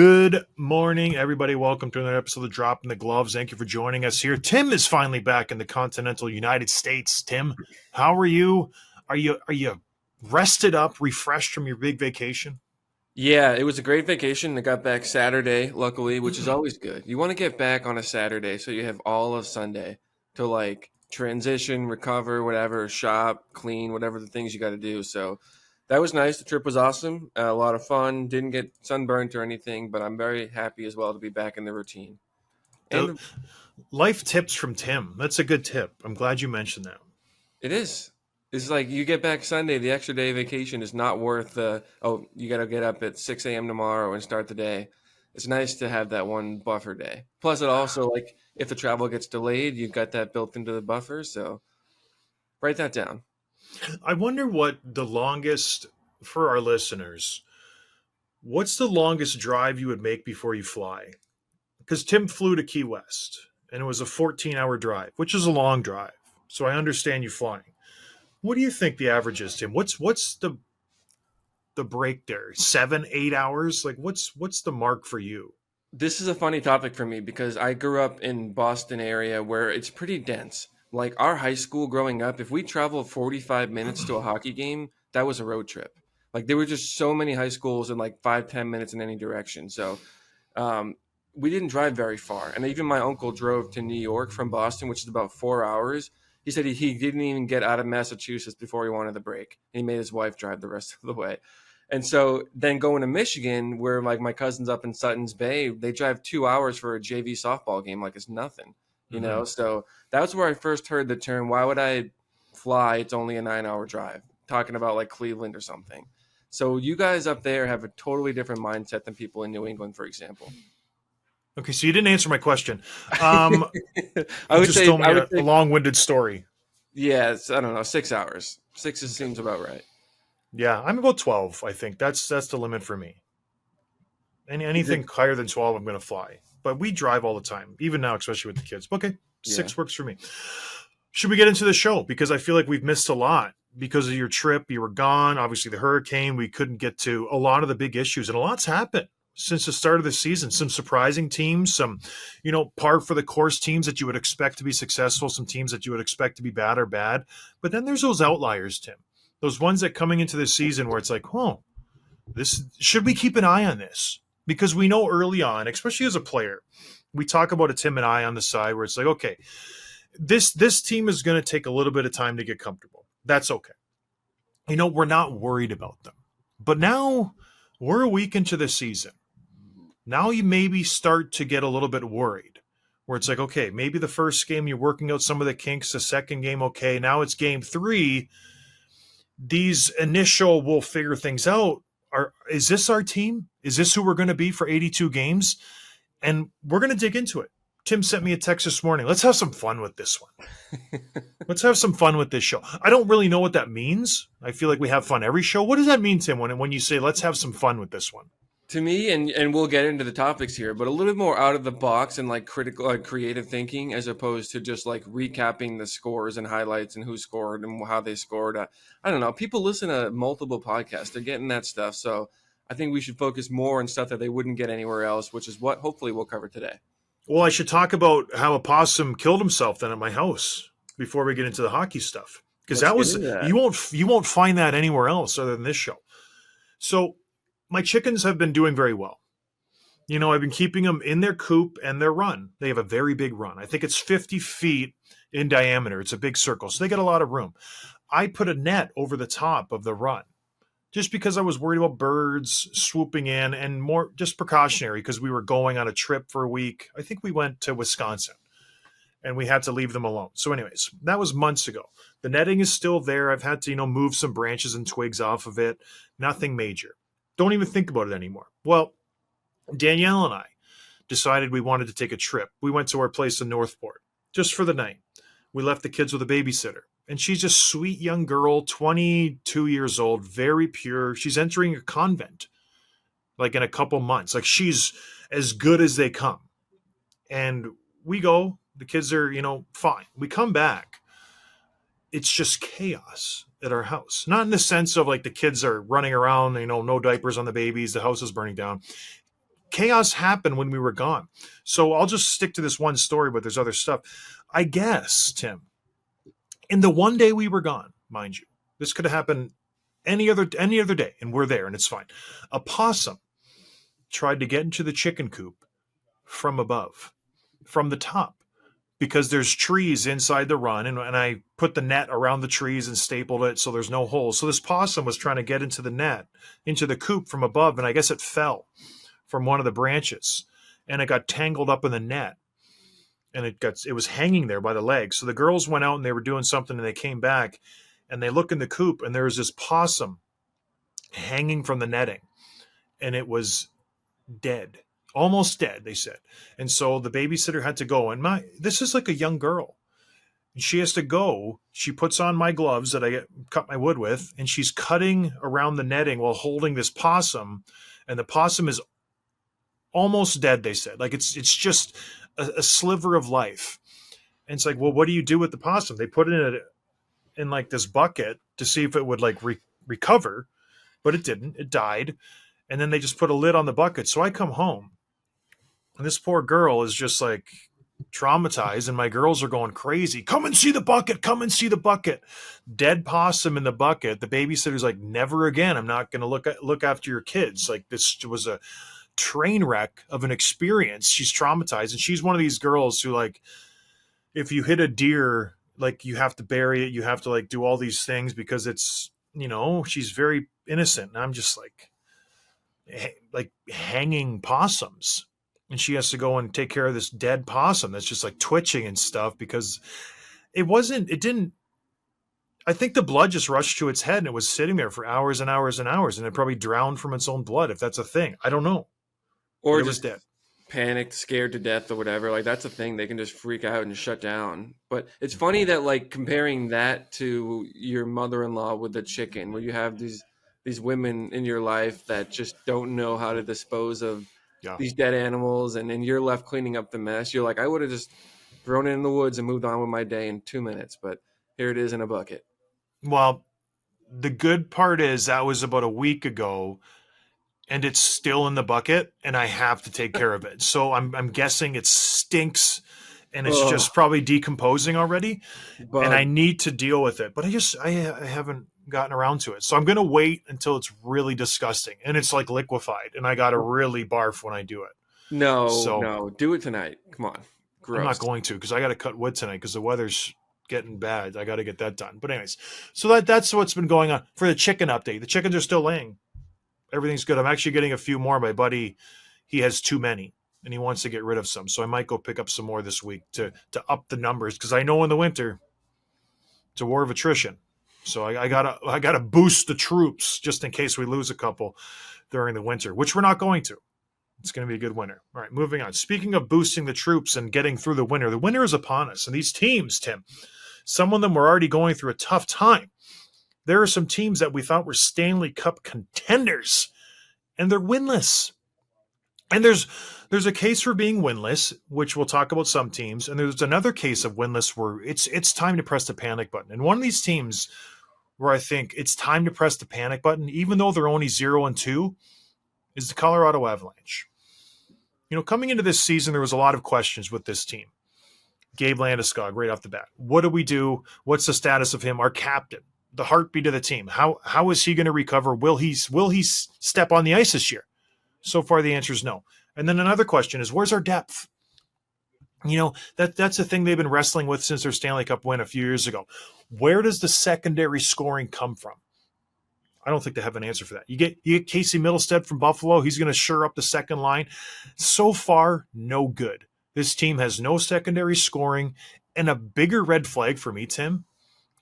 Good morning, everybody. Welcome to another episode of Dropping the Gloves. Thank you for joining us here. Tim is finally back in the continental United States. Tim, how are you? Are you rested up, refreshed from your big vacation? Yeah, it was a great vacation. I got back Saturday, luckily, which is always good. You want to get back on a Saturday so you have all of Sunday to like transition, recover, whatever, shop, clean, whatever the things you got to do. So that was nice. The trip was awesome. A lot of fun. Didn't get sunburnt or anything, but I'm very happy as well to be back in the routine. The And life tips from Tim. That's a good tip. I'm glad you mentioned that. it is. It's like you get back Sunday, the extra day of vacation is not worth the, oh, you got to get up at 6 a.m. tomorrow and start the day. It's nice to have that one buffer day. Plus, it also, like, if the travel gets delayed, you've got that built into the buffer. So write that down. I wonder what the longest, for our listeners, what's the longest drive you would make before you fly? Because Tim flew to Key West and it was a 14-hour drive, which is a long drive. So I understand you flying. What do you think the average is, Tim? What's the break there? 7, 8 hours? Like what's the mark for you? This is a funny topic for me because I grew up in Boston area where it's pretty dense. Like our high school growing up, if we traveled 45 minutes to a hockey game, that was a road trip. Like there were just so many high schools in like 5, 10 minutes in any direction. So um, we didn't drive very far. And even my uncle drove to New York from Boston, which is about 4 hours. He said he didn't even get out of Massachusetts before he wanted the break. He made his wife drive the rest of the way. And so then going to Michigan, where like my cousins up in Sutton's Bay, they drive 2 hours for a JV softball game like it's nothing, you Mm-hmm. know? So that's where I first heard the term, why would I fly? It's only a 9 hour drive, talking about like Cleveland or something. So you guys up there have a totally different mindset than people in New England, for example. Okay, so you didn't answer my question. Um, I you would just say, told I me would a say, long-winded story. yeah, I don't know, 6 hours. Okay. Seems about right. Yeah, I'm about 12, I think. That's the limit for me. Is it? Anything higher than 12, I'm going to fly. But we drive all the time, even now, especially with the kids. Okay, Yeah. 6 works for me. Should we get into the show? Because I feel like we've missed a lot because of your trip. You were gone. Obviously, the hurricane. We couldn't get to a lot of the big issues, and a lot's happened since the start of the season. Some surprising teams, some, par for the course teams that you would expect to be successful, some teams that you would expect to be bad or bad. But then there's those outliers, Tim. Those ones that coming into the season where it's like, oh, this should we keep an eye on this? Because we know early on, especially as a player, we talk about a Tim and I on the side where it's like, okay, this team is going to take a little bit of time to get comfortable. That's okay. We're not worried about them. But now we're a week into the season. Now you maybe start to get a little bit worried where it's like, okay, maybe the first game you're working out some of the kinks, the second game, okay, now it's game 3. These initial we'll figure things out. Is this our team? Is this who we're going to be for 82 games? And we're going to dig into it. Tim sent me a text this morning. Let's have some fun with this one. Let's have some fun with this show. I don't really know what that means. I feel like we have fun every show. What does that mean, Tim, when you say let's have some fun with this one? To me, and we'll get into the topics here, but a little bit more out of the box and like critical, like creative thinking, as opposed to just like recapping the scores and highlights and who scored and how they scored. I don't know. People listen to multiple podcasts; they're getting that stuff. So I think we should focus more on stuff that they wouldn't get anywhere else, which is what hopefully we'll cover today. Well, I should talk about how a possum killed himself then at my house before we get into the hockey stuff. Because Let's that get was into that. you won't find that anywhere else other than this show. So my chickens have been doing very well. I've been keeping them in their coop and their run. They have a very big run. I think it's 50 feet in diameter. It's a big circle. So they get a lot of room. I put a net over the top of the run just because I was worried about birds swooping in and more just precautionary because we were going on a trip for a week. I think we went to Wisconsin and we had to leave them alone. So anyways, that was months ago. The netting is still there. I've had to, move some branches and twigs off of it. Nothing major. Don't even think about it anymore. Well, Danielle and I decided we wanted to take a trip. We went to our place in Northport just for the night. We left the kids with a babysitter. And she's a sweet young girl, 22 years old, very pure. She's entering a convent like in a couple months. Like she's as good as they come. And we go, the kids are, fine. We come back. It's just chaos at our house. Not in the sense of like the kids are running around, no diapers on the babies, the house is burning down. chaos happened when we were gone. So I'll just stick to this one story, but there's other stuff. I guess, Tim, in the one day we were gone, mind you, this could have happened any other day, and we're there, and it's fine. A possum tried to get into the chicken coop from above, from the top, because there's trees inside the run, and I put the net around the trees and stapled it so there's no holes. So this possum was trying to get into the net, into the coop from above, and I guess it fell from one of the branches, and it got tangled up in the net, and it was hanging there by the legs. So the girls went out and they were doing something, and they came back, and they look in the coop, and there was this possum hanging from the netting, and it was dead, almost dead, they said. And so the babysitter had to go, and this is like a young girl, and she has to go. She puts on my gloves that I cut my wood with, and she's cutting around the netting while holding this possum, and the possum is almost dead, they said. Like it's just a sliver of life. And it's like, well, what do you do with the possum? They put it in like this bucket to see if it would like recover, but it didn't. It died. And then they just put a lid on the bucket. So I come home, and this poor girl is just like traumatized, and my girls are going crazy. Come and see the bucket. Come and see the bucket. Dead possum in the bucket. The babysitter's like, never again. I'm not going to look after your kids. Like, this was a train wreck of an experience. She's traumatized, and she's one of these girls who, like, if you hit a deer, like, you have to bury it. You have to like do all these things because it's, she's very innocent. And I'm just like hanging possums, and she has to go and take care of this dead possum that's just like twitching and stuff because I think the blood just rushed to its head, and it was sitting there for hours and hours and hours, and it probably drowned from its own blood, if that's a thing. I don't know. Or it was just dead. Panicked, scared to death, or whatever. Like, that's a thing. They can just freak out and shut down. But it's funny that, like, comparing that to your mother-in-law with the chicken, where you have these women in your life that just don't know how to dispose of these dead animals, and then you're left cleaning up the mess. You're like, I would have just thrown it in the woods and moved on with my day in 2 minutes, but here it is in a bucket. Well, the good part is that was about a week ago, and it's still in the bucket, and I have to take care of it. So I'm guessing it stinks, and it's just probably decomposing already, and I need to deal with it. But I haven't gotten around to it. So I'm going to wait until it's really disgusting, and it's like liquefied, and I got to really barf when I do it. No, do it tonight. Come on. Gross. I'm not going to, because I got to cut wood tonight because the weather's getting bad. I got to get that done. But anyways, so that's what's been going on. For the chicken update, the chickens are still laying. Everything's good. I'm actually getting a few more. My buddy, he has too many, and he wants to get rid of some. So I might go pick up some more this week to up the numbers, because I know in the winter it's a war of attrition. So I gotta boost the troops just in case we lose a couple during the winter, which we're not going to. It's going to be a good winter. All right, moving on. Speaking of boosting the troops and getting through the winter is upon us. And these teams, Tim, some of them were already going through a tough time. There are some teams that we thought were Stanley Cup contenders, and they're winless. And there's a case for being winless, which we'll talk about some teams, and there's another case of winless where it's time to press the panic button. And one of these teams where I think it's time to press the panic button, even though they're only 0-2, is the Colorado Avalanche. Coming into this season, there was a lot of questions with this team. Gabe Landeskog, right off the bat. What do we do? What's the status of him? Our captain, the heartbeat of the team. How is he going to recover? Will he step on the ice this year? So far, the answer is no. And then another question is, where's our depth? That's a thing they've been wrestling with since their Stanley Cup win a few years ago. Where does the secondary scoring come from? I don't think they have an answer for that. You get Casey Middlestead from Buffalo. He's going to shore up the second line. So far, no good. This team has no secondary scoring, and a bigger red flag for me, Tim,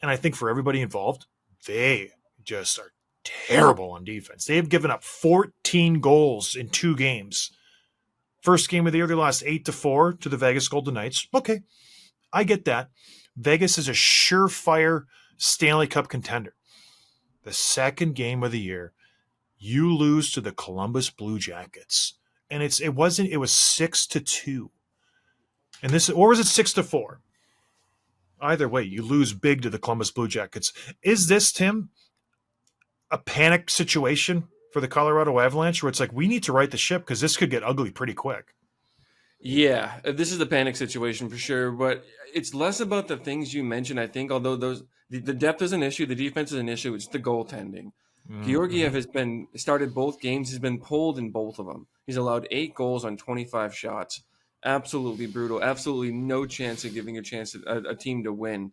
and I think for everybody involved, they just are terrible on defense. They have given up 14 goals in 2 games. First game of the year, they lost 8-4 to the Vegas Golden Knights. Okay, I get that. Vegas is a surefire Stanley Cup contender. The second game of the year, you lose to the Columbus Blue Jackets, and it was 6-2, and or was it 6-4? Either way, you lose big to the Columbus Blue Jackets. Is this, Tim, a panic situation for the Colorado Avalanche where it's like, we need to right the ship because this could get ugly pretty quick. Yeah, this is a panic situation for sure, but it's less about the things you mentioned, I think, although the depth is an issue, the defense is an issue, it's the goaltending. Georgiev has started both games, he's been pulled in both of them. He's allowed 8 goals on 25 shots. Absolutely brutal. Absolutely no chance of giving a team to win,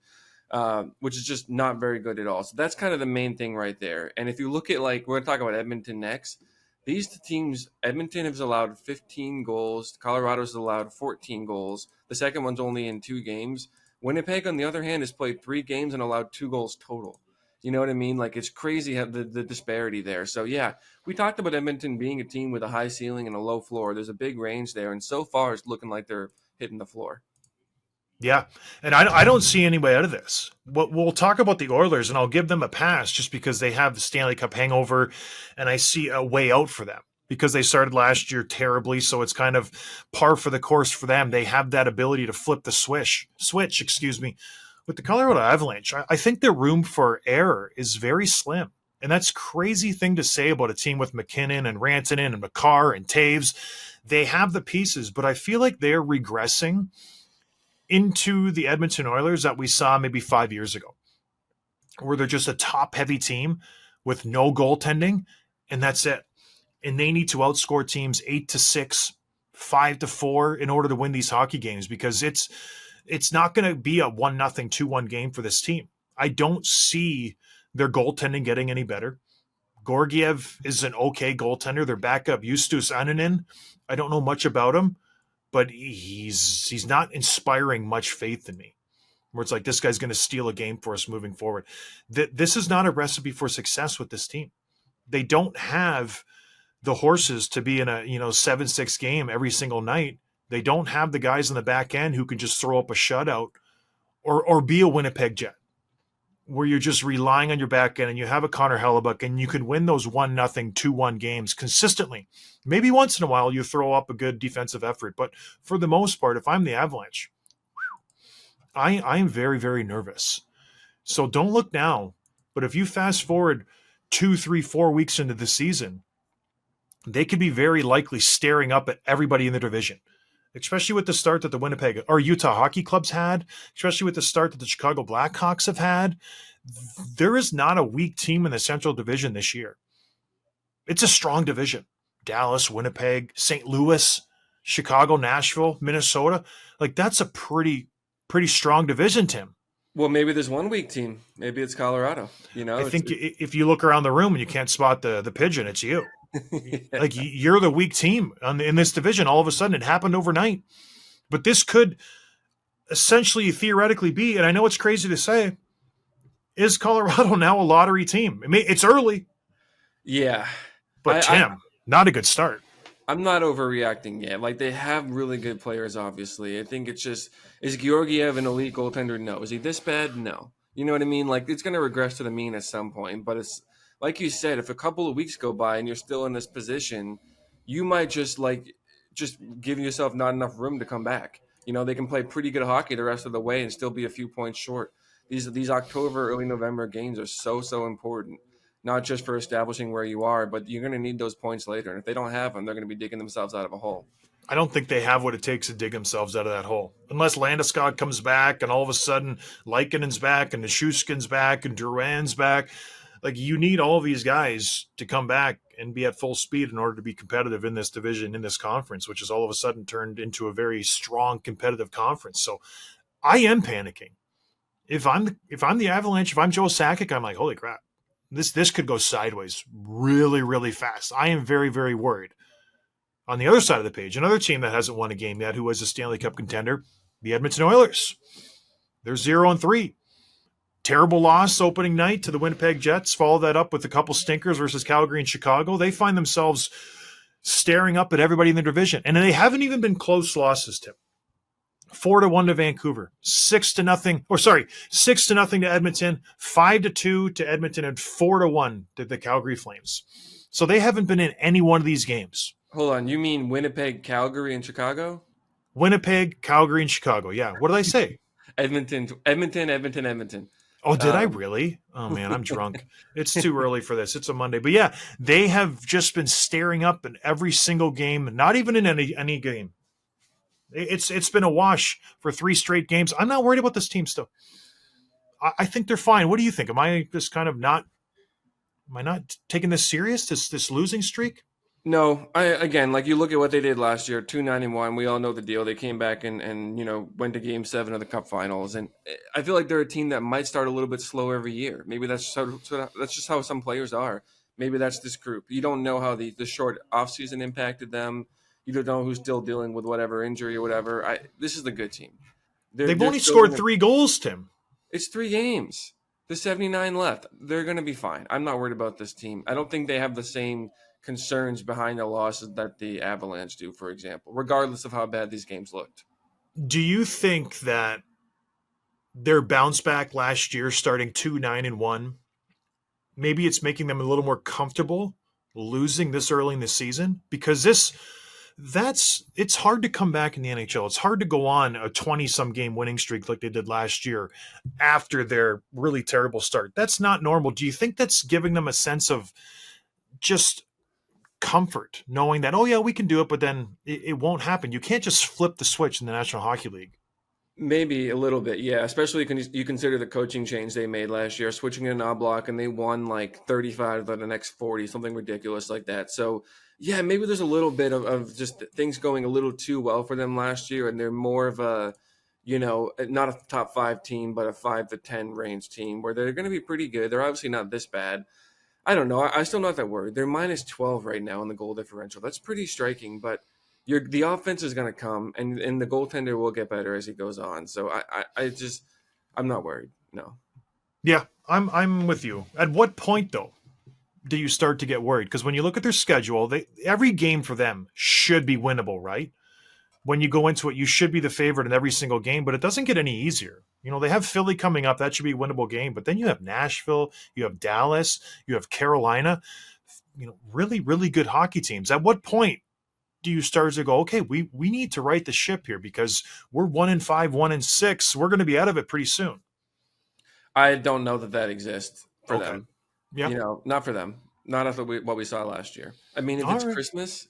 which is just not very good at all. So that's kind of the main thing right there. And if you look at, like, we're going to talk about Edmonton next. These teams, Edmonton has allowed 15 goals. Colorado's allowed 14 goals. The second one's only in 2 games. Winnipeg, on the other hand, has played 3 games and allowed 2 goals total. You know what I mean? Like, it's crazy how the disparity there. So, yeah, we talked about Edmonton being a team with a high ceiling and a low floor. There's a big range there, and so far it's looking like they're hitting the floor. Yeah, and I don't see any way out of this. We'll talk about the Oilers, and I'll give them a pass just because they have the Stanley Cup hangover, and I see a way out for them because they started last year terribly, so it's kind of par for the course for them. They have that ability to flip the switch, With the Colorado Avalanche, I think the room for error is very slim. And that's a crazy thing to say about a team with McKinnon and Rantanen and Makar and Taves. They have the pieces, but I feel like they're regressing into the Edmonton Oilers that we saw maybe 5 years ago, where they're just a top-heavy team with no goaltending, and that's it. And they need to outscore teams 8-6, 5-4 in order to win these hockey games because it's not going to be a 1-0, 2-1 game for this team. I don't see their goaltending getting any better. Georgiev is an okay goaltender. Their backup, Justus Annunen, I don't know much about him, but he's not inspiring much faith in me, where it's like this guy's going to steal a game for us moving forward. This is not a recipe for success with this team. They don't have the horses to be in a 7-6 game every single night. They don't have the guys in the back end who can just throw up a shutout or be a Winnipeg Jet, where you're just relying on your back end and you have a Connor Hellebuck and you can win those 1-0, 2-1 games consistently. Maybe once in a while you throw up a good defensive effort, but for the most part, if I'm the Avalanche, I am very, very nervous. So don't look now, but if you fast forward 2, 3, 4 weeks into the season, they could be very likely staring up at everybody in the division, especially with the start that the Winnipeg or Utah hockey clubs had, especially with the start that the Chicago Blackhawks have had. There is not a weak team in the Central Division this year. It's a strong division. Dallas, Winnipeg, St. Louis, Chicago, Nashville, Minnesota. Like, that's a pretty strong division, Tim. Well, maybe there's one weak team. Maybe it's Colorado. I think if you look around the room and you can't spot the pigeon, it's you. Yeah. Like, you're the weak team in this division. All of a sudden, it happened overnight. But this could essentially theoretically be, and I know it's crazy to say, is Colorado now a lottery team? I mean, it's early. Yeah. But Tim, not a good start. I'm not overreacting yet. Like, they have really good players, obviously. I think it's just, is Georgiev an elite goaltender? No. Is he this bad? No. You know what I mean? Like, it's going to regress to the mean at some point. But it's, like you said, if a couple of weeks go by and you're still in this position, you might just give yourself not enough room to come back. They can play pretty good hockey the rest of the way and still be a few points short. These October, early November games are so important. Not just for establishing where you are, but you're going to need those points later. And if they don't have them, they're going to be digging themselves out of a hole. I don't think they have what it takes to dig themselves out of that hole. Unless Landeskog comes back and all of a sudden Laikkonen's back and Nichushkin's back and Duran's back. Like, you need all of these guys to come back and be at full speed in order to be competitive in this division, in this conference, which is all of a sudden turned into a very strong competitive conference. So I am panicking. If I'm the Avalanche, if I'm Joe Sakic, I'm like, holy crap. This could go sideways really, really fast. I am very, very worried. On the other side of the page, another team that hasn't won a game yet, who was a Stanley Cup contender, the Edmonton Oilers. They're 0-3. Terrible loss opening night to the Winnipeg Jets. Follow that up with a couple stinkers versus Calgary and Chicago. They find themselves staring up at everybody in the division. And they haven't even been close losses, Tim. 4-1 to Vancouver, 6-0 to Edmonton, 5-2 to Edmonton, and 4-1 to the Calgary Flames. So they haven't been in any one of these games. Hold on, you mean Winnipeg, Calgary, and Chicago? Winnipeg, Calgary, and Chicago. Yeah. What did I say? Edmonton. Oh, did I Um, really? Oh man, I'm drunk. It's too early for this. It's a Monday. But yeah, they have just been staring up in every single game, not even in any game. It's been a wash for 3 straight games. I'm not worried about this team still. I think they're fine. What do you think? Am I just kind of not am I not taking this serious? This losing streak? No, I again, like you look at what they did last year, 291. We all know the deal. They came back and went to Game 7 of the Cup Finals, and I feel like they're a team that might start a little bit slow every year. Maybe that's just how some players are. Maybe that's this group. You don't know how the short offseason impacted them. You don't know who's still dealing with whatever injury or whatever. This is the good team. They've They're only still scored gonna. 3 goals, Tim. It's 3 games. There's 79 left. They're going to be fine. I'm not worried about this team. I don't think they have the same concerns behind the losses that the Avalanche do, for example, regardless of how bad these games looked. Do you think that their bounce back last year, starting 2-9-1, maybe it's making them a little more comfortable losing this early in the season? Because it's hard to come back in the NHL. It's hard to go on a 20-some game winning streak like they did last year after their really terrible start. That's not normal. Do you think that's giving them a sense of just comfort, knowing that, oh yeah, we can do it, but then it won't happen? You can't just flip the switch in the National Hockey League. Maybe a little bit, yeah. Especially when you consider the coaching change they made last year, switching in Knoblauch, and they won like 35 of the next 40, something ridiculous like that. So, yeah, maybe there's a little bit of just things going a little too well for them last year, and they're more of a, not a top 5 team, but a 5 to 10 range team where they're going to be pretty good. They're obviously not this bad. I don't know. I'm still not that worried. They're minus 12 right now in the goal differential. That's pretty striking, but the offense is going to come, and the goaltender will get better as he goes on. So I'm not worried. No. Yeah, I'm with you. At what point though do you start to get worried? Because when you look at their schedule, every game for them should be winnable, right? When you go into it, you should be the favorite in every single game, but it doesn't get any easier. They have Philly coming up. That should be a winnable game. But then you have Nashville, you have Dallas, you have Carolina, really, really good hockey teams. At what point do you start to go, okay, we need to right the ship here because we're 1-5, 1-6. We're going to be out of it pretty soon. I don't know that exists for Okay. them. Yeah. Not for them. Not after what we saw last year. I mean, if All it's right. Christmas,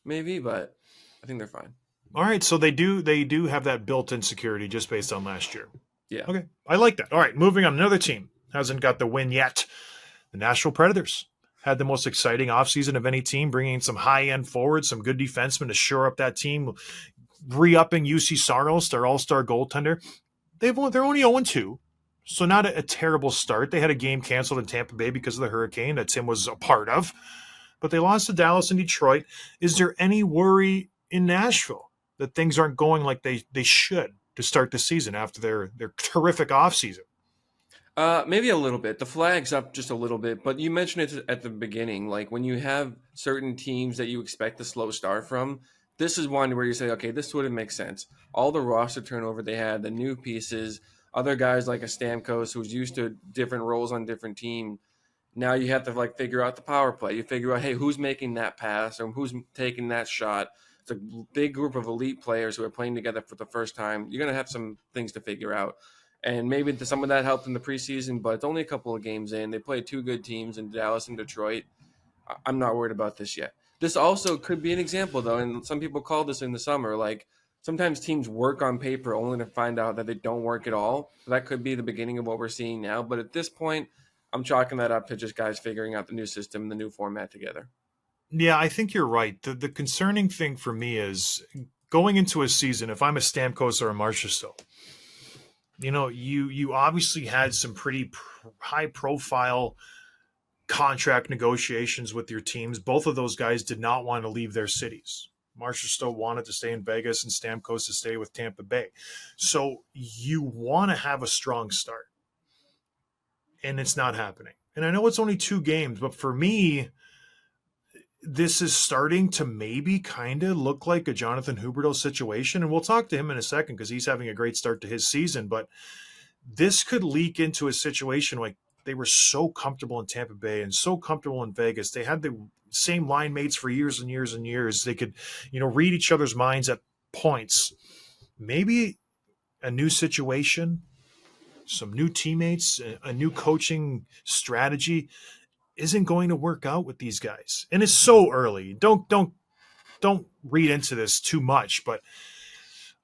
maybe, but I think they're fine. All right. So they do have that built-in security just based on last year. Yeah. Okay. I like that. All right. Moving on. Another team hasn't got the win yet. The Nashville Predators had the most exciting offseason of any team, bringing in some high-end forwards, some good defensemen to shore up that team, re-upping UC Saros, their all-star goaltender. They're only 0-2, so not a terrible start. They had a game canceled in Tampa Bay because of the hurricane that Tim was a part of, but they lost to Dallas and Detroit. Is there any worry in Nashville that things aren't going like they should to start the season after their terrific offseason? Maybe a little bit. The flag's up just a little bit, but you mentioned it at the beginning. Like when you have certain teams that you expect a slow start from, this is one where you say, okay, this wouldn't make sense. All the roster turnover they had, the new pieces, other guys like a Stamkos who's used to different roles on different team. Now you have to figure out the power play. You figure out, hey, who's making that pass or who's taking that shot. It's a big group of elite players who are playing together for the first time. You're going to have some things to figure out. And maybe some of that helped in the preseason, but it's only a couple of games in. They played 2 good teams in Dallas and Detroit. I'm not worried about this yet. This also could be an example, though, and some people call this in the summer. Like sometimes teams work on paper only to find out that they don't work at all. So that could be the beginning of what we're seeing now. But at this point, I'm chalking that up to just guys figuring out the new system and the new format together. Yeah, I think you're right. The concerning thing for me is going into a season, if I'm a Stamkos or a Marchessault, you obviously had some pretty high profile contract negotiations with your teams. Both of those guys did not want to leave their cities. Marchessault wanted to stay in Vegas and Stamkos to stay with Tampa Bay. So you want to have a strong start. And it's not happening. And I know it's only 2 games, but for me, this is starting to maybe kind of look like a Jonathan Huberdeau situation. And we'll talk to him in a second because he's having a great start to his season. But this could leak into a situation like they were so comfortable in Tampa Bay and so comfortable in Vegas. They had the same line mates for years and years and years. They could, read each other's minds at points. Maybe a new situation some new teammates, a new coaching strategy isn't going to work out with these guys. And it's so early. Don't read into this too much, but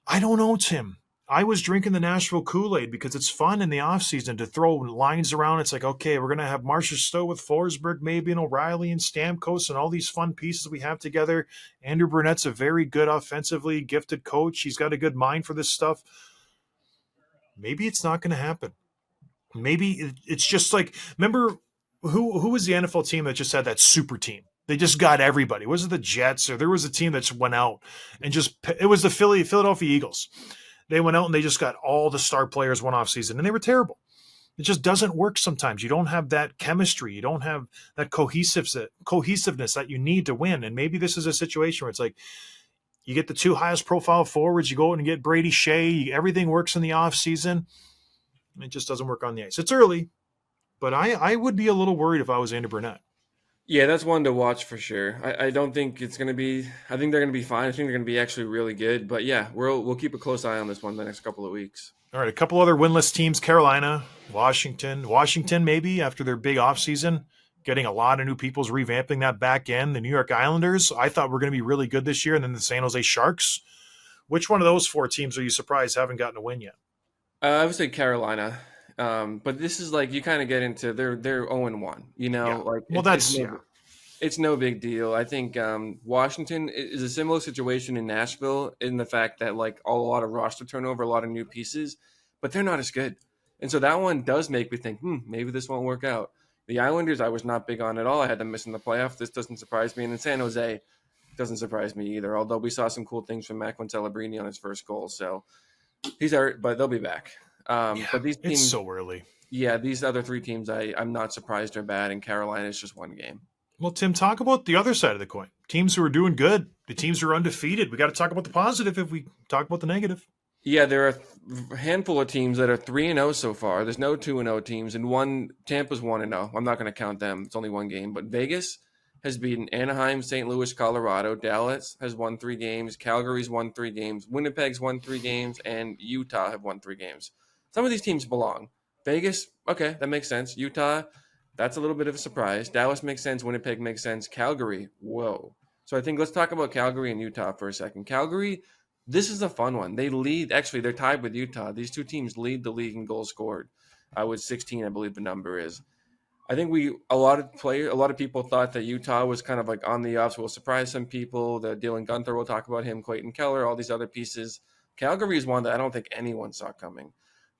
I don't know, Tim. I was drinking the Nashville Kool-Aid because it's fun in the offseason to throw lines around. It's like, okay, we're going to have Marcia Stowe with Forsberg, maybe, and O'Reilly and Stamkos and all these fun pieces we have together. Andrew Burnett's a very good offensively gifted coach. He's got a good mind for this stuff. Maybe it's not going to happen. Maybe it's just like, remember who was the NFL team that just had that super team? They just got everybody. Was it the Jets, or there was a team that just went out and it was the Philadelphia Eagles. They went out and they just got all the star players one off season, and they were terrible. It just doesn't work sometimes. You don't have that chemistry. You don't have that cohesiveness that you need to win. And maybe this is a situation where it's like you get the two highest profile forwards, you go out and get Brady Shea, everything works in the off season. It just doesn't work on the ice. It's early, but I would be a little worried if I was Andrew Burnett. Yeah, that's one to watch for sure. I don't think it's going to be – I think they're going to be fine. I think they're going to be actually really good. But, yeah, we'll keep a close eye on this one the next couple of weeks. All right, a couple other winless teams, Carolina, Washington. Washington maybe after their big offseason, getting a lot of new people's revamping that back end. The New York Islanders, I thought were going to be really good this year. And then the San Jose Sharks. Which one of those four teams are you surprised haven't gotten a win yet? I would say Carolina. But this is like you kind of get into they're 0-1, you know, Yeah. like Well, it's no big deal. I think Washington is a similar situation in Nashville in the fact that like a lot of roster turnover, a lot of new pieces, but they're not as good. And so that one does make me think, maybe this won't work out. The Islanders, I was not big on at all. I had them missing the playoffs. This doesn't surprise me. And in San Jose, doesn't surprise me either, although we saw some cool things from Macklin Celebrini on his first goal. So he's hurt, but they'll be back. But these teams, it's so early. Yeah, these other three teams, I'm not surprised are bad, and Carolina is just one game. Well, Tim, talk about the other side of the coin. Teams who are doing good, the teams who are undefeated. We got to talk about the positive if we talk about the negative. Yeah, there are a handful of teams that are 3-0 so far. There's no 2-0 teams, and Tampa's 1-0. I'm not going to count them. It's only one game. But Vegas has beaten Anaheim, St. Louis, Colorado. Dallas has won 3 games. Calgary's won 3 games. Winnipeg's won 3 games, and Utah have won 3 games. Some of these teams belong. Vegas, okay, that makes sense. Utah, that's a little bit of a surprise. Dallas makes sense. Winnipeg makes sense. Calgary, whoa. So I think let's talk about Calgary and Utah for a second. Calgary, this is a fun one. They lead. Actually, they're tied with Utah. These two teams lead the league in goals scored with 16, I believe the number is. I think a lot of people thought that Utah was kind of like on the ups. Will surprise some people. The Dylan Guenther, we'll talk about him. Clayton Keller, all these other pieces. Calgary is one that I don't think anyone saw coming.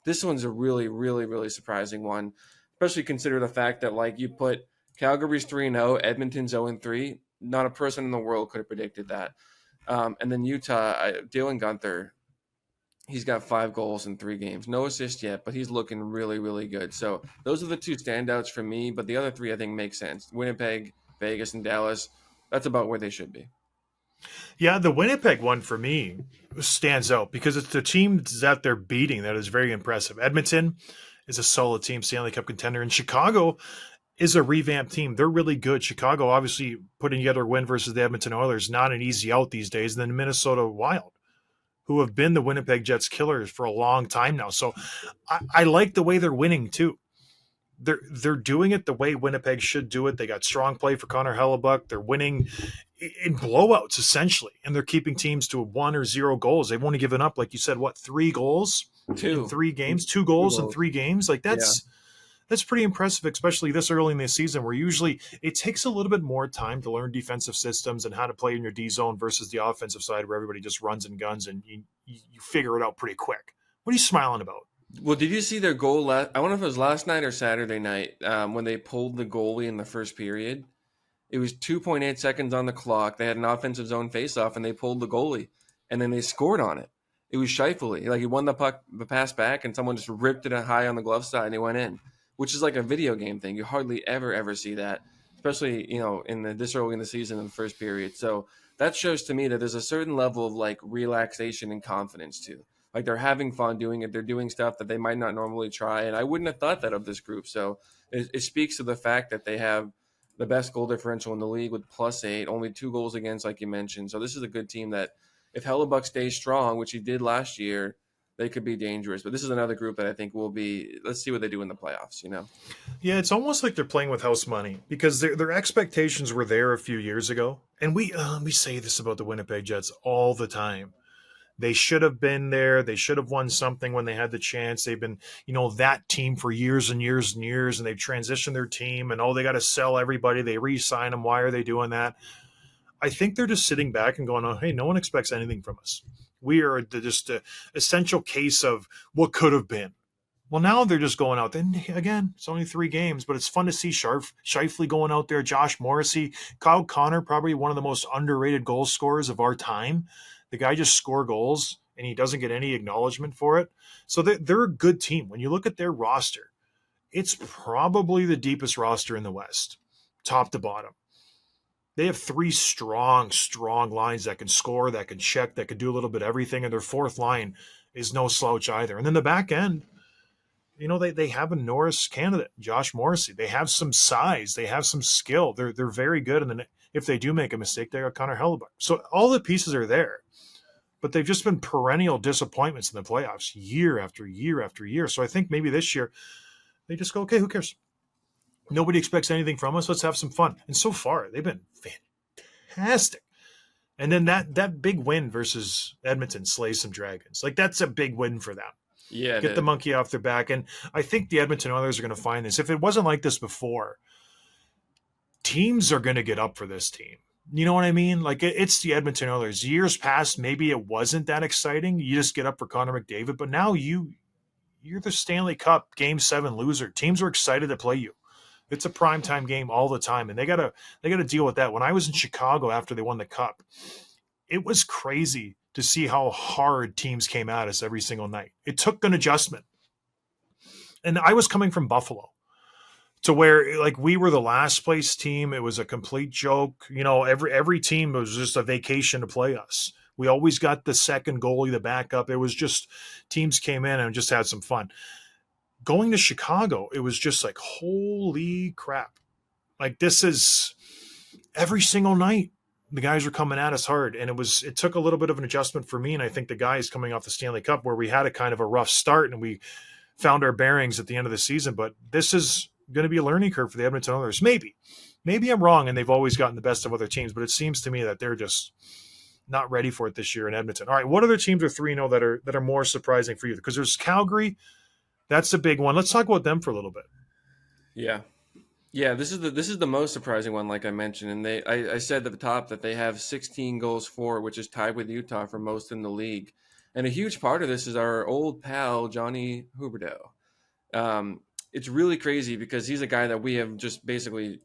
This one's a really, really, really surprising one, especially consider the fact that like you put Calgary's 3-0, Edmonton's 0-3. Not a person in the world could have predicted that. And then Utah, Dylan Guenther, he's got 5 goals in 3 games. No assist yet, but he's looking really, really good. So those are the 2 standouts for me, but the other 3 I think make sense. Winnipeg, Vegas, and Dallas, that's about where they should be. Yeah, the Winnipeg one for me stands out because it's the team that they're beating that is very impressive. Edmonton is a solid team, Stanley Cup contender, and Chicago is a revamped team. They're really good. Chicago obviously putting together a win versus the Edmonton Oilers, not an easy out these days. And then Minnesota Wild, who have been the Winnipeg Jets killers for a long time now. So I like the way they're winning too. They're doing it the way Winnipeg should do it. They got strong play for Connor Hellebuck. They're winning in blowouts essentially, and they're keeping teams to 1 or 0 goals. They've only given up, like you said, 3 goals 2 in 3 games, 2 goals in 3 games. Like that's pretty impressive, especially this early in the season where usually it takes a little bit more time to learn defensive systems and how to play in your D zone versus the offensive side where everybody just runs and guns and you figure it out pretty quick. What are you smiling about? Well, did you see their goal? I don't know if it was last night or Saturday night when they pulled the goalie in the first period. It was 2.8 seconds on the clock. They had an offensive zone faceoff, and they pulled the goalie, and then they scored on it. It was Scheifele. Like he won the puck, the pass back, and someone just ripped it high on the glove side, and it went in, which is like a video game thing. You hardly ever see that, especially this early in the season in the first period. So that shows to me that there's a certain level of like relaxation and confidence too. Like they're having fun doing it. They're doing stuff that they might not normally try. And I wouldn't have thought that of this group. So it speaks to the fact that they have the best goal differential in the league with +8, only 2 goals against, like you mentioned. So this is a good team that if Hellebuck stays strong, which he did last year, they could be dangerous. But this is another group that I think will be. Let's see what they do in the playoffs. Yeah, it's almost like they're playing with house money because their expectations were there a few years ago, and we say this about the Winnipeg Jets all the time. They should have been there. They should have won something when they had the chance. They've been, that team for years and years and years, and they've transitioned their team, and they got to sell everybody. They re-sign them. Why are they doing that? I think they're just sitting back and going, oh, hey, no one expects anything from us. We are just an essential case of what could have been. Well, now they're just going out. Then again, it's only 3 games, but it's fun to see Scheifele going out there, Josh Morrissey, Kyle Connor, probably one of the most underrated goal scorers of our time. The guy just score goals, and he doesn't get any acknowledgement for it. So they're a good team. When you look at their roster, it's probably the deepest roster in the West, top to bottom. They have 3 strong lines that can score, that can check, that can do a little bit of everything, and their 4th line is no slouch either. And then the back end, they have a Norris candidate, Josh Morrissey. They have some size. They have some skill. They're very good. And then if they do make a mistake, they got Connor Hellebuck. So all the pieces are there. But they've just been perennial disappointments in the playoffs year after year after year. So I think maybe this year they just go, okay, who cares? Nobody expects anything from us. Let's have some fun. And so far, they've been fantastic. And then that big win versus Edmonton slays some dragons. Like, that's a big win for them. Yeah, Get the monkey off their back. And I think the Edmonton Oilers are going to find this. If it wasn't like this before, teams are going to get up for this team. You know what I mean? Like, it's the Edmonton Oilers. Years past, maybe it wasn't that exciting. You just get up for Connor McDavid. But now you're the Stanley Cup Game 7 loser. Teams are excited to play you. It's a primetime game all the time, and they gotta deal with that. When I was in Chicago after they won the Cup, it was crazy to see how hard teams came at us every single night. It took an adjustment. And I was coming from Buffalo to where, like, we were the last place team. It was a complete joke. Every team was just a vacation to play us. We always got the second goalie, the backup. It was just teams came in and just had some fun. Going to Chicago, it was just like, holy crap. Like, this is every single night. The guys were coming at us hard, and it took a little bit of an adjustment for me. And I think the guys coming off the Stanley Cup, where we had a kind of a rough start and we found our bearings at the end of the season, but this is going to be a learning curve for the Edmonton Oilers. Maybe I'm wrong, and they've always gotten the best of other teams, but it seems to me that they're just not ready for it this year in Edmonton. All right, what other teams are 3-0 that are more surprising for you? Because there's Calgary, that's a big one. Let's talk about them for a little bit. Yeah, this is the most surprising one, like I mentioned, and I said at the top that they have 16 goals for, which is tied with Utah for most in the league, and a huge part of this is our old pal Johnny Huberdeau. It's really crazy because he's a guy that we have just basically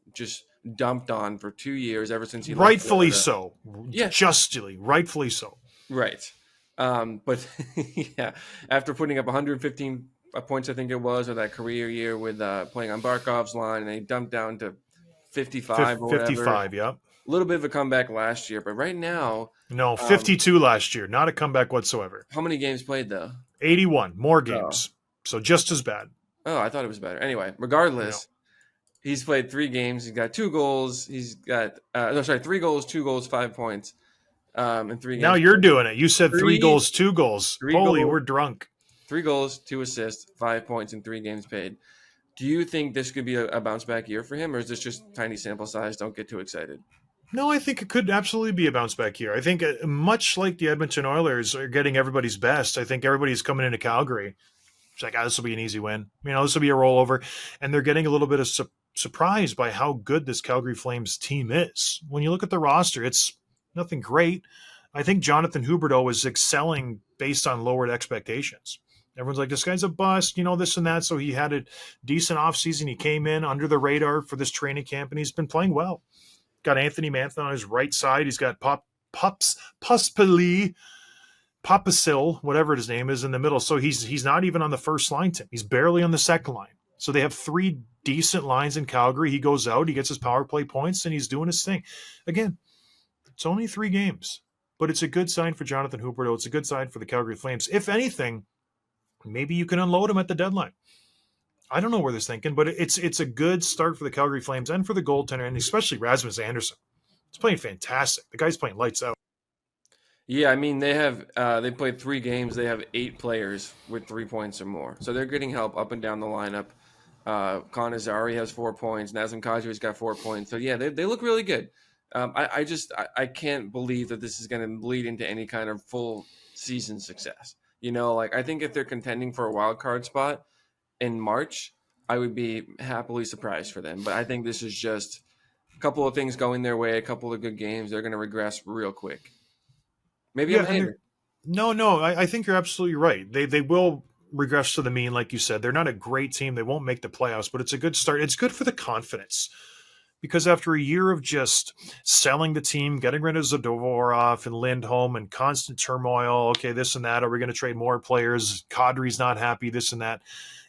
dumped on for 2 years ever since he left rightfully Florida. So, yeah, justly, rightfully so, right. But yeah, after putting up 115 points, I think it was, or that career year with playing on Barkov's line, and he dumped down to 55 or whatever. 55, yeah. A little bit of a comeback last year, but right now... No, 52 last year. Not a comeback whatsoever. How many games played, though? 81. More games. So just as bad. Oh, I thought it was better. Anyway, regardless, he's played 3 games. He's got 2 goals. He's got 3 goals, 2 goals, 5 points in 3 games. Now you're doing it. You said 3 goals, 2 goals. Holy, we're drunk. 3 goals, 2 assists, 5 points in 3 games paid. Do you think this could be a bounce back year for him, or is this just tiny sample size? Don't get too excited. No, I think it could absolutely be a bounce back year. I think much like the Edmonton Oilers are getting everybody's best, I think everybody's coming into Calgary. It's like, this will be an easy win. This will be a rollover. And they're getting a little bit of surprised by how good this Calgary Flames team is. When you look at the roster, it's nothing great. I think Jonathan Huberdeau is excelling based on lowered expectations. Everyone's like, this guy's a bust, this and that. So he had a decent offseason. He came in under the radar for this training camp, and he's been playing well. Got Anthony Mantha on his right side. He's got Papasil, whatever his name is, in the middle. So he's not even on the first line, Tim. He's barely on the second line. So they have 3 decent lines in Calgary. He goes out, he gets his power play points, and he's doing his thing. Again, it's only 3 games, but it's a good sign for Jonathan Huberdeau. It's a good sign for the Calgary Flames. If anything, maybe you can unload him at the deadline. I don't know where they're thinking, but it's a good start for the Calgary Flames and for the goaltender, and especially Rasmus Andersson. He's playing fantastic. The guy's playing lights out. Yeah, I mean they played 3 games. They have 8 players with 3 points or more, so they're getting help up and down the lineup. Conazari has 4 points. Nazem Kadri's got 4 points. So yeah, they look really good. I can't believe that this is going to bleed into any kind of full season success. Like I think if they're contending for a wild card spot in March, I would be happily surprised for them. But I think this is just a couple of things going their way, a couple of good games. They're going to regress real quick. Maybe I'm Yeah, a and they're hater. no. I think you're absolutely right. They will regress to the mean, like you said. They're not a great team. They won't make the playoffs, but it's a good start. It's good for the confidence because after a year of just selling the team, getting rid of Zadorov and Lindholm and constant turmoil, okay, this and that, are we going to trade more players? Kadri's not happy, this and that.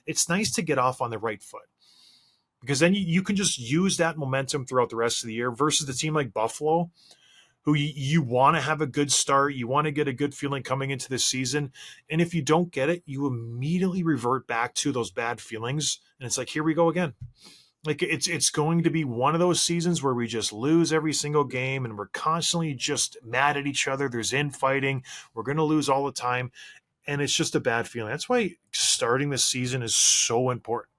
It's nice to get off on the right foot because then you can just use that momentum throughout the rest of the year versus the team like Buffalo, who you want to have a good start. You want to get a good feeling coming into this season. And if you don't get it, you immediately revert back to those bad feelings. And it's like, here we go again. Like it's going to be one of those seasons where we just lose every single game and we're constantly just mad at each other. There's infighting. We're going to lose all the time. And it's just a bad feeling. That's why starting this season is so important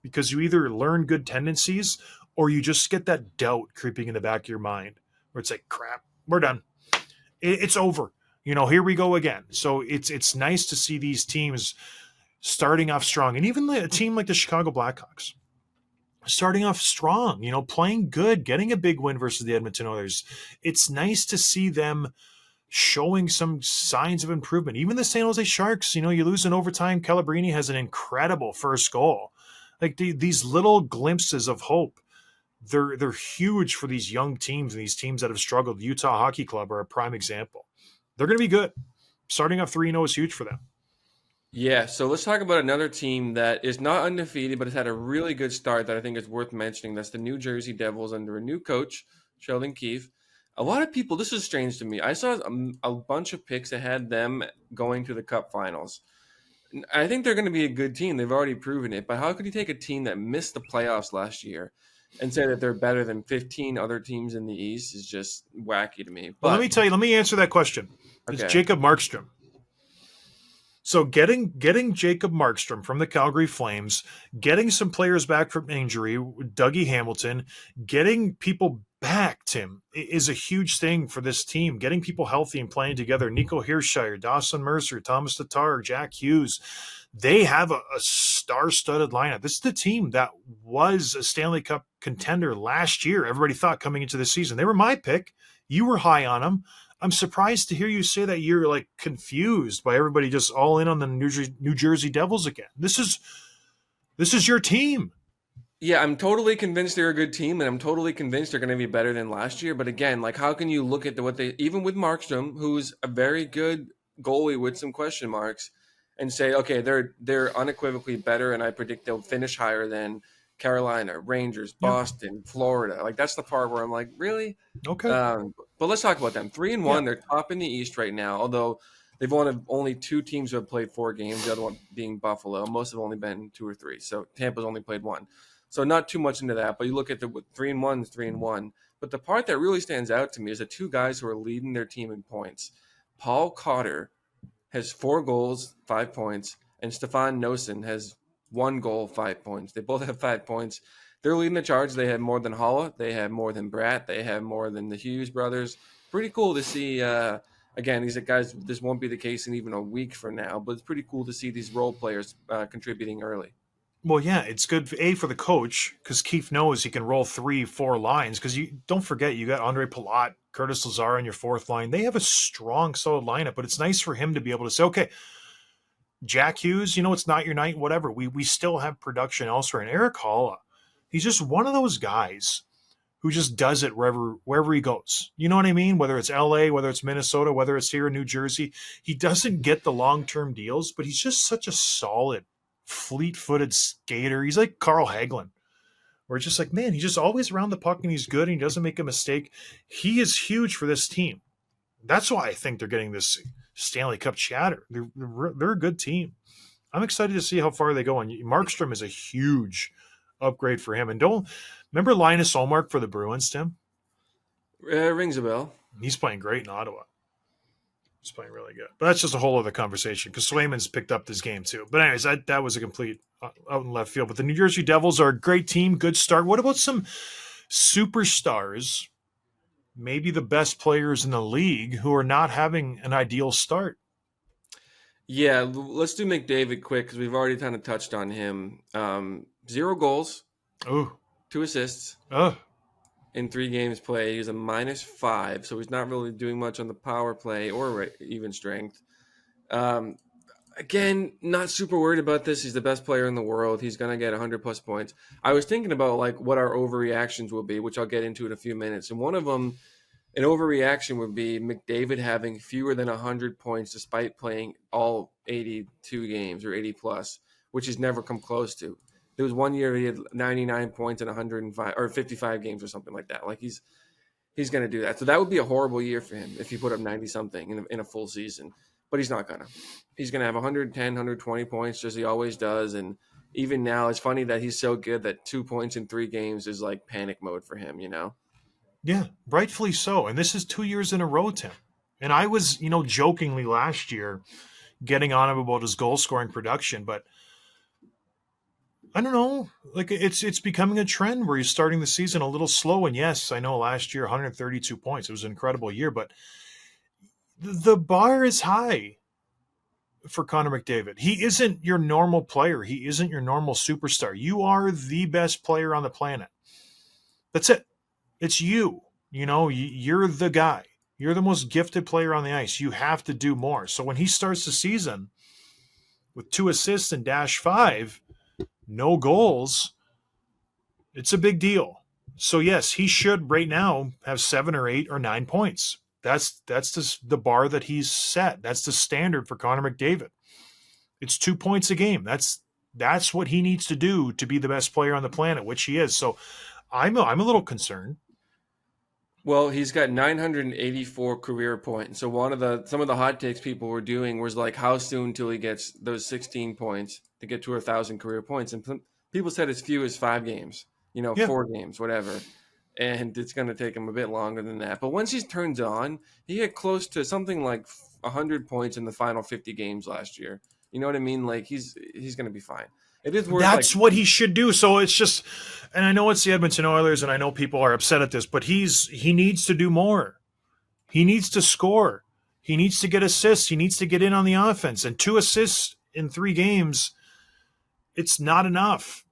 because you either learn good tendencies or you just get that doubt creeping in the back of your mind where it's like, crap, we're done. It's over. Here we go again. So it's nice to see these teams starting off strong. And even a team like the Chicago Blackhawks starting off strong, playing good, getting a big win versus the Edmonton Oilers. It's nice to see them showing some signs of improvement. Even the San Jose Sharks, you lose in overtime. Calabrini has an incredible first goal. Like these little glimpses of hope, they're huge for these young teams and these teams that have struggled. Utah Hockey Club are a prime example. They're going to be good. Starting off 3-0 is huge for them. Yeah, so let's talk about another team that is not undefeated, but has had a really good start that I think is worth mentioning. That's the New Jersey Devils under a new coach, Sheldon Keefe. A lot of people, this is strange to me. I saw a bunch of picks that had them going to the Cup Finals. I think they're going to be a good team. They've already proven it. But how could you take a team that missed the playoffs last year and say that they're better than 15 other teams in the East is just wacky to me. Well, But let me answer that question. It's okay. Jacob Markstrom. So getting Jacob Markstrom from the Calgary Flames, getting some players back from injury, Dougie Hamilton, getting people back, Tim, is a huge thing for this team. Getting people healthy and playing together. Nico Hershiser, Dawson Mercer, Thomas Tatar, Jack Hughes. They have a star-studded lineup. This is the team that was a Stanley Cup contender last year. Everybody thought coming into the season. They were my pick. You were high on them. I'm surprised to hear you say that you're like confused by everybody just all in on the New Jersey Devils again. This is your team. Yeah, I'm totally convinced they're a good team, and I'm totally convinced they're going to be better than last year. But again, like, how can you look at what they, even with Markstrom, who's a very good goalie with some question marks, and say, okay, they're unequivocally better, and I predict they'll finish higher than Carolina, Rangers, Yeah. Boston, Florida. Like, that's the part where I'm like, really? Okay. But let's talk about them. 3-1, Yeah. they're top in the East right now. Although they've only 2 teams who have played 4 games. The other one being Buffalo. Most have only been 2 or 3. So Tampa's only played 1. So not too much into that, but you look at the 3-1 is 3-1. But the part that really stands out to me is the 2 guys who are leading their team in points. Paul Cotter has 4 goals, 5 points, and Stefan Noesen has 1 goal, 5 points. They both have 5 points. They're leading the charge. They have more than Holla. They have more than Bratt. They have more than the Hughes brothers. Pretty cool to see. Again, these guys. This won't be the case in even a week from now, but it's pretty cool to see these role players contributing early. Well, yeah, it's good for the coach because Keefe knows he can roll 3-4 lines. Because you don't forget, you got Andre Palat, Curtis Lazar on your 4th line. They have a strong, solid lineup, but it's nice for him to be able to say, okay, Jack Hughes, it's not your night, whatever. We still have production elsewhere. And Eric Holla, he's just one of those guys who just does it wherever he goes. You know what I mean? Whether it's LA, whether it's Minnesota, whether it's here in New Jersey, he doesn't get the long-term deals, but he's just such a solid, fleet-footed skater. He's like Carl Hagelin. Where it's just like, man, he's just always around the puck and he's good and he doesn't make a mistake. He is huge for this team. That's why I think they're getting this Stanley Cup chatter. They're a good team. I'm excited to see how far they go. And Markstrom is a huge upgrade for him. And don't remember Linus Ullmark for the Bruins, Tim? Rings a bell. He's playing great in Ottawa. He's playing really good. But that's just a whole other conversation because Swayman's picked up this game too. But anyways, that was a complete out in left field. But the New Jersey Devils are a great team, good start. What about some superstars, maybe the best players in the league, who are not having an ideal start? Yeah, let's do McDavid quick because we've already kind of touched on him. 0 goals, Oh, 2 assists oh, in 3 games played. He's a -5, so he's not really doing much on the power play or even strength. Again, not super worried about this. He's the best player in the world. He's going to get 100+ points. I was thinking about like what our overreactions will be, which I'll get into in a few minutes. And one of them, an overreaction would be McDavid having fewer than 100 points despite playing all 82 games or 80+, which he's never come close to. There was one year he had 99 points in 105 or 55 games or something like that. Like he's going to do that. So that would be a horrible year for him if he put up 90 something in a full season. But he's not going to. He's going to have 110, 120 points as he always does. And even now, it's funny that he's so good that 2 points in 3 games is like panic mode for him, you know? yeah, rightfully so. And this is 2 years in a row, Tim. And I was, jokingly last year getting on him about his goal scoring production, but I don't know. Like it's becoming a trend where he's starting the season a little slow. And yes, I know last year 132 points. It was an incredible year, but the bar is high for Connor McDavid. He isn't your normal player. He isn't your normal superstar. You are the best player on the planet. That's it. It's you. You're the guy. You're the most gifted player on the ice. You have to do more. So when he starts the season with 2 assists and -5, no goals, it's a big deal. So yes, he should right now have 7 or 8 or 9 points. That's the bar that he's set. That's the standard for Connor McDavid. It's 2 points a game. That's what he needs to do to be the best player on the planet, which he is. So I'm a little concerned. Well, he's got 984 career points. So some of the hot takes people were doing was like, how soon till he gets those 16 points to get to 1,000 career points? And people said as few as 5 games, Yeah. 4 games, whatever. And it's going to take him a bit longer than that. But once he turns on, he had close to something like 100 points in the final 50 games last year. You know what I mean? Like he's going to be fine. It is worth That's what he should do. So it's just, and I know it's the Edmonton Oilers, and I know people are upset at this, but he needs to do more. He needs to score. He needs to get assists. He needs to get in on the offense. And 2 assists in 3 games, it's not enough.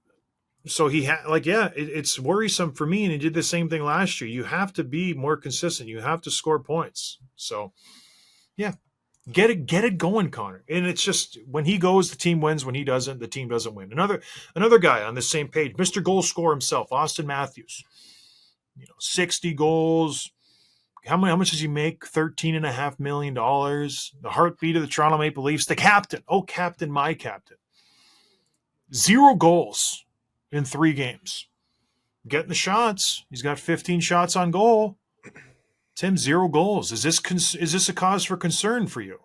So it's worrisome for me, and he did the same thing last year. You have to be more consistent. You have to score points. So, yeah, get it going, Connor. And it's just when he goes, the team wins. When he doesn't, the team doesn't win. Another guy on the same page, Mr. Goal Scorer himself, Austin Matthews. 60 goals. How much does he make? $13.5 million. The heartbeat of the Toronto Maple Leafs. The captain. Oh, captain, my captain. 0 goals in 3 games. Getting the shots. He's got 15 shots on goal. Tim, 0 goals. Is this a cause for concern for you?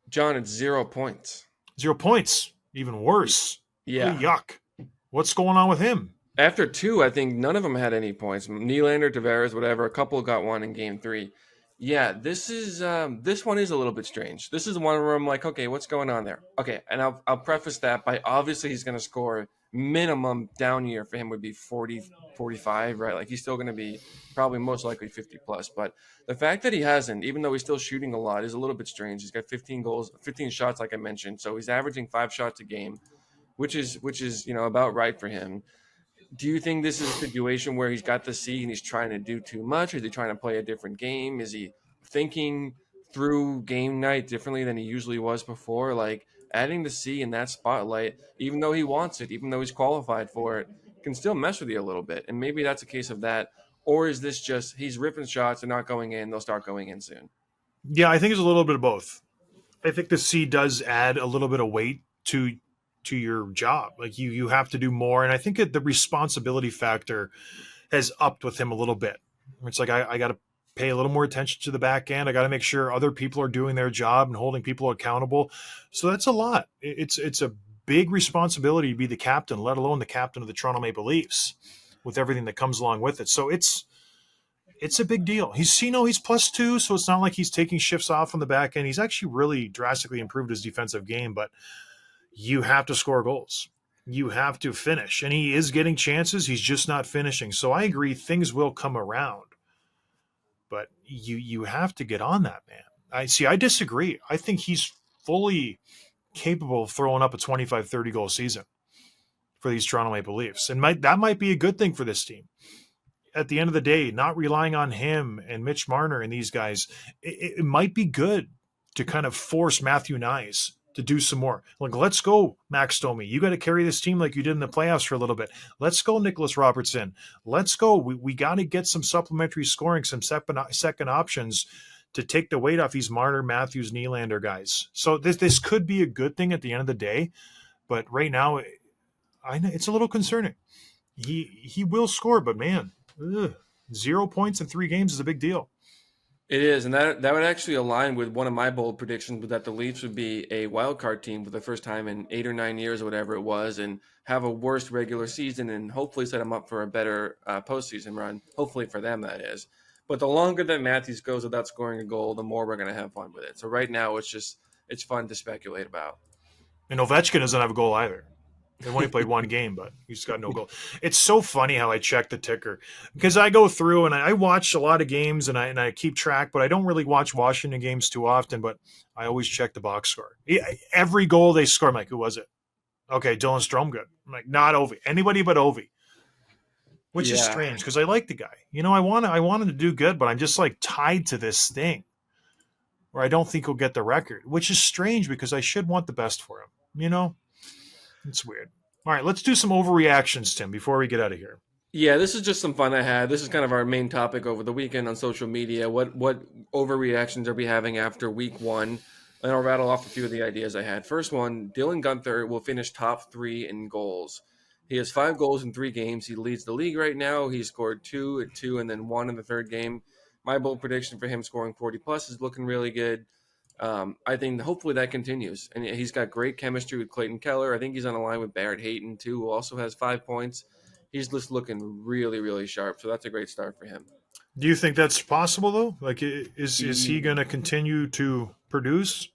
John, it's 0 points. 0 points. Even worse. Yeah. Yuck. What's going on with him? After 2, I think none of them had any points. Nylander, Tavares, whatever. A couple got 1 in game 3. Yeah, this one is a little bit strange. This is one where I'm like, okay, what's going on there? Okay, and I'll preface that by obviously he's going to score. Minimum down year for him would be 40, 45, right? Like he's still going to be probably most likely 50+. But the fact that he hasn't, even though he's still shooting a lot, is a little bit strange. He's got 15 goals, 15 shots, like I mentioned. So he's averaging 5 shots a game, which is about right for him. Do you think this is a situation where he's got the C and he's trying to do too much? Is he trying to play a different game? Is he thinking through game night differently than he usually was before? Like adding the C in that spotlight, even though he wants it, even though he's qualified for it, can still mess with you a little bit. And maybe that's a case of that. Or is this just he's ripping shots and not going in? They'll start going in soon. Yeah, I think it's a little bit of both. I think the C does add a little bit of weight to your job. Like you have to do more. And I think the responsibility factor has upped with him a little bit. It's like, I got to pay a little more attention to the back end. I got to make sure other people are doing their job and holding people accountable. So that's a lot. It's a big responsibility to be the captain, let alone the captain of the Toronto Maple Leafs, with everything that comes along with it. So it's it's a big deal. He's +2, so it's not like he's taking shifts off on the back end. He's actually really drastically improved his defensive game, but you have to score goals. You have to finish. And he is getting chances. He's just not finishing. So I agree, things will come around. But you have to get on that, man. I disagree. I think he's fully capable of throwing up a 25, 30 goal season for these Toronto Maple Leafs. And that might be a good thing for this team. At the end of the day, not relying on him and Mitch Marner and these guys, it might be good to kind of force Matthew Nyes to do some more. Like, let's go, Max Domi. You got to carry this team like you did in the playoffs for a little bit. Let's go, Nicholas Robertson. Let's go. We got to get some supplementary scoring, some second options to take the weight off these Marner, Matthews, Nylander guys. So this could be a good thing at the end of the day, but right now, I know it's a little concerning. He will score, but man, 0 points in 3 games is a big deal. It is, and that would actually align with one of my bold predictions, that the Leafs would be a wild card team for the first time in 8 or 9 years or whatever it was, and have a worse regular season and hopefully set them up for a better postseason run. Hopefully for them, that is. But the longer that Matthews goes without scoring a goal, the more we're going to have fun with it. So right now, it's fun to speculate about. And Ovechkin doesn't have a goal either. They've only played 1 game, but he's got no goal. It's so funny how I check the ticker, because I go through and I watch a lot of games and I keep track, but I don't really watch Washington games too often, but I always check the box score. Every goal they score, I'm like, who was it? Okay, Dylan Stromgood. I'm like, not Ovi. Anybody but Ovi. Which is strange, because I like the guy. I want him to do good, but I'm just like tied to this thing where I don't think he'll get the record, which is strange because I should want the best for him. It's weird. All right, let's do some overreactions, Tim, before we get out of here. Yeah, this is just some fun I had. This is kind of our main topic over the weekend on social media. What overreactions are we having after week 1? And I'll rattle off a few of the ideas I had. First one, Dylan Guenther will finish top 3 in goals. He has 5 goals in 3 games. He leads the league right now. He scored 2 at 2 and then 1 in the 3rd game. My bold prediction for him scoring 40+ is looking really good. I think hopefully that continues. And he's got great chemistry with Clayton Keller. I think he's on a line with Barrett Hayton, too, who also has 5 points. He's just looking really, really sharp. So that's a great start for him. Do you think that's possible, though? Like, is he going to continue to produce?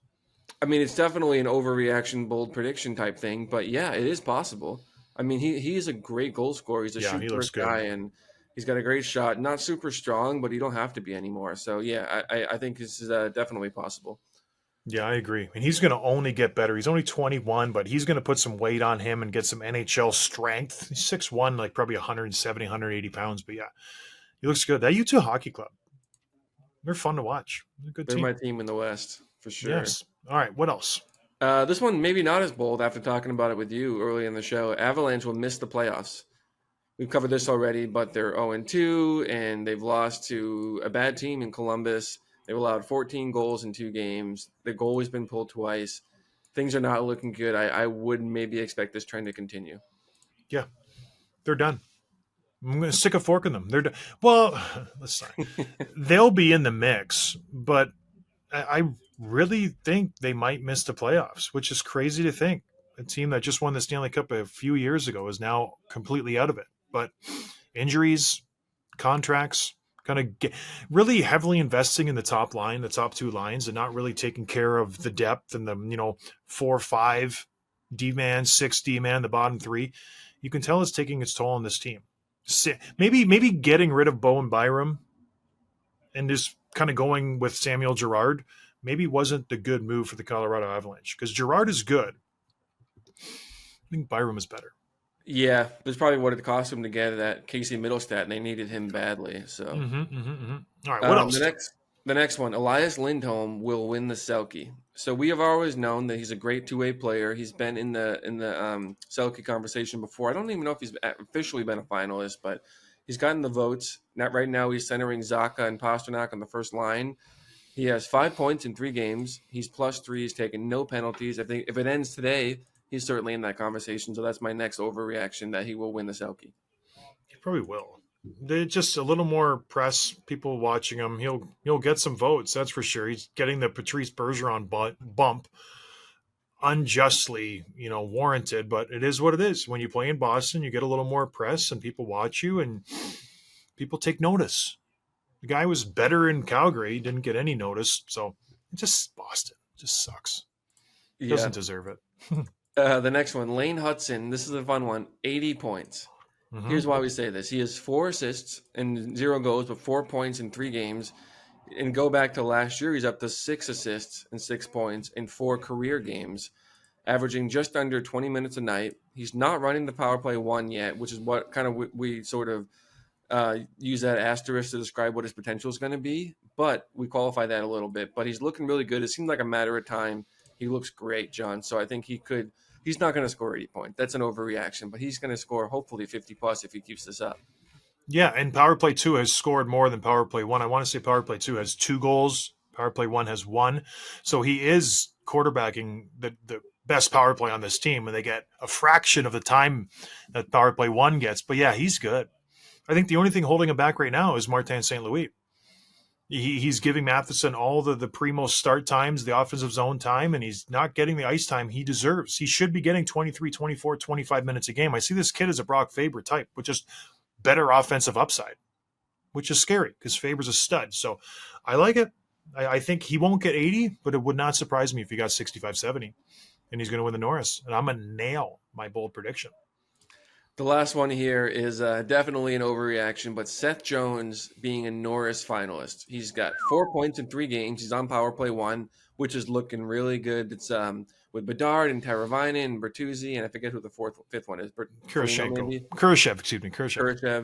I mean, it's definitely an overreaction, bold prediction type thing. But, yeah, it is possible. I mean, he is a great goal scorer. He's a shoot-first guy, and he's got a great shot. Not super strong, but he don't have to be anymore. So, yeah, I think this is definitely possible. Yeah, I agree. And he's going to only get better. He's only 21, but he's going to put some weight on him and get some NHL strength. He's 6'1", like probably 170, 180 pounds. But, yeah, he looks good. That U2 Hockey Club, they're fun to watch. They're a good team. They're my team in the West, for sure. Yes. All right, what else? This one maybe not as bold after talking about it with you early in the show. Avalanche will miss the playoffs. We've covered this already, but they're 0-2, and they've lost to a bad team in Columbus. They've allowed 14 goals in 2 games. The goal has been pulled twice. Things are not looking good. I would maybe expect this trend to continue. Yeah, they're done. I'm going to stick a fork in them. They're done. Well, listen, they'll be in the mix, but I really think they might miss the playoffs, which is crazy to think. A team that just won the Stanley Cup a few years ago is now completely out of it. But injuries, contracts, kind of really heavily investing in the top line, the top 2 lines, and not really taking care of the depth and the 4-5 D-man, 6 D-man, the bottom 3. You can tell it's taking its toll on this team. Maybe getting rid of Bowen Byram and just kind of going with Samuel Girard maybe wasn't the good move for the Colorado Avalanche, because Girard is good. I think Byram is better. Yeah, that's probably what it cost them to get that Casey Middlestat, and they needed him badly. So, All right, what else? The next one, Elias Lindholm will win the Selke. So we have always known that he's a great 2-way player. He's been in the Selke conversation before. I don't even know if he's officially been a finalist, but he's gotten the votes. Right now, he's centering Zacha and Pasternak on the first line. He has 5 points in 3 games. He's +3. He's taken no penalties. I think if it ends today, he's certainly in that conversation. So that's my next overreaction, that he will win the Selke. He probably will. Just a little more press, people watching him. He'll get some votes, that's for sure. He's getting the Patrice Bergeron bump, unjustly, warranted, but it is what it is. When you play in Boston, you get a little more press and people watch you and people take notice. The guy was better in Calgary, didn't get any notice. So just Boston just sucks. Yeah. Doesn't deserve it. The next one, Lane Hudson. This is a fun one. 80 points. Mm-hmm. Here's why we say this. He has 4 assists and 0 goals, but 4 points in 3 games. And go back to last year, he's up to 6 assists and 6 points in 4 career games, averaging just under 20 minutes a night. He's not running the power play 1 yet, which is what kind of we sort of use that asterisk to describe what his potential is going to be. But we qualify that a little bit. But he's looking really good. It seemed like a matter of time. He looks great, John. So I think he's not going to score 80 points. That's an overreaction, but he's going to score hopefully 50 plus if he keeps this up. Yeah, and Power Play 2 has scored more than Power Play 1. I want to say Power Play 2 has 2 goals. Power Play 1 has 1. So he is quarterbacking the best power play on this team, and they get a fraction of the time that Power Play 1 gets. But yeah, he's good. I think the only thing holding him back right now is Martin St. Louis. He's giving Matheson all the primo start times, the offensive zone time, and he's not getting the ice time he deserves. He should be getting 23, 24, 25 minutes a game. I see this kid as a Brock Faber type, with just better offensive upside, which is scary because Faber's a stud. So I like it. I think he won't get 80, but it would not surprise me if he got 65, 70, and he's going to win the Norris. And I'm going to nail my bold prediction. The last one here is definitely an overreaction, but Seth Jones being a Norris finalist. He's got 4 points in 3 games. He's on Power Play 1, which is looking really good. It's with Bedard and Teravainen and Bertuzzi, and I forget who the fifth one is. Kurashev,